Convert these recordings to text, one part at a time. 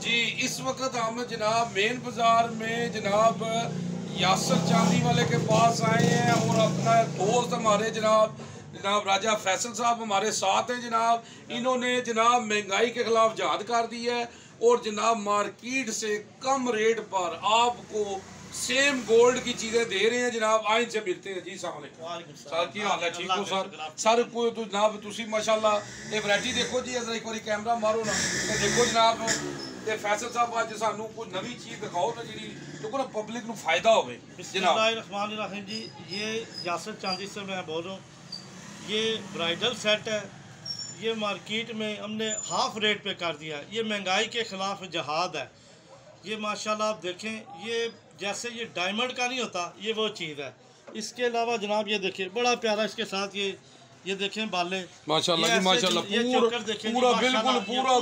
जी इस वक्त हम जनाब मेन बाजार में जनाब यासर चांदी वाले के पास आए हैं और अपना दोस्त हमारे जनाब राजा फैसल साहब हमारे साथ हैं जनाब। इन्होंने जनाब महंगाई के खिलाफ जहाद कर दी है और जनाब मार्केट से कम रेट पर आपको सेम गोल्ड की चीजें दे रहे हैं जनाब। आइन से मिलते हैं जी। सर की हाल है? ठीक हो सर? सर कोई तो जनाब तुसी माशाल्लाह ये वैरायटी देखो जी, एक बार कैमरा मारो ना, देखो जनाब ते फैसल साहब आज सानू कोई नवी चीज दिखाओ ना जी देखो ना पब्लिक को फायदा हो बिस्मिल्लाहिर्रहमानिर्रहीम जी। ये यासर चांदी से मैं बोल रहा हूँ, ये ब्राइडल सेट है। ये मार्केट में हमने हाफ रेट पे कर दिया है। ये महंगाई के ख़िलाफ़ जहाद है। ये माशाल्लाह आप देखें, ये जैसे ये डायमंड का नहीं होता, ये वो चीज़ है। इसके अलावा जनाब ये देखें बड़ा प्यारा इसके साथ ये देखें बाले माशाल्लाह जी माशाल्लाह पूरा बिल्कुल पूरा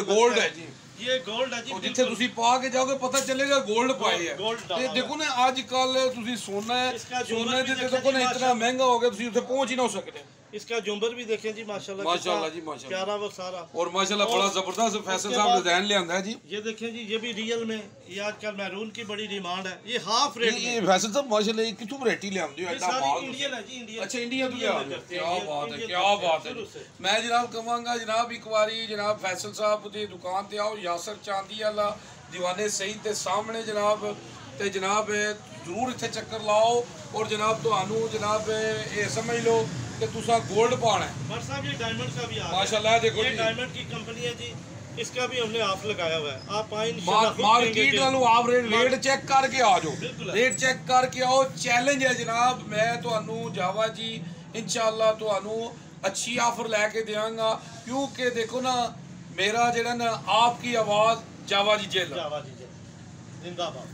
गोल्ड है जी। ये गोल्ड है जी। जिथे तुसी पा के जाओगे पता चलेगा गोल्ड पाए है। ये देखो ना आजकल तुसी सोना है, सोने दे देखो ना इतना महंगा हो गया तुसी उसे पहुंच ही ना सकते। इसका जुम्बर भी देखें जी माशाल्लाह माशाल्लाह जी माशाल्लाह प्यारा वो सारा और माशाल्लाह बड़ा जबरदस्त फैसल साहब डिजाइन ले आंदा है जी। ये देखें जी, ये भी रियल में ये आजकल मैरून की बड़ी डिमांड है। ये हाफ रेट ये फैसल साहब माशाल्लाह ये कितु वैरायटी ले आंदे हो? ये सारी इंडियन है जी, इंडियन। अच्छा इंडिया तो क्या बात है, क्या बात है। मैं जनाब कहूँगा जनाब एक बारी जनाब फैसल साहब की दुकान ते आओ, यासर चांदी वाला दीवाने सईद के सामने जनाब ते जनाब जरूर इत्थे चक्कर लाओ और जनाब तुहानू जनाब ये समझ लो कि तुसा गोल्ड पाना है। बट साहब ये डायमंड का भी आ गया माशाल्लाह देखो ये डायमंड की कंपनी है जी, इसका भी हमने ऑफ लगाया हुआ है। आप आए मार्केट वालों आप रेट चेक करके आ जाओ, रेट चेक करके आओ। चैलेंज है जनाब, मैं तुहानू जावा जी इंशाअल्लाह तुहानू अच्छी ऑफर लैके देंगा क्योंकि देखो ना मेरा जेड़ा ना आपकी आवाज़ जावा जी जेल जिंदाबाद।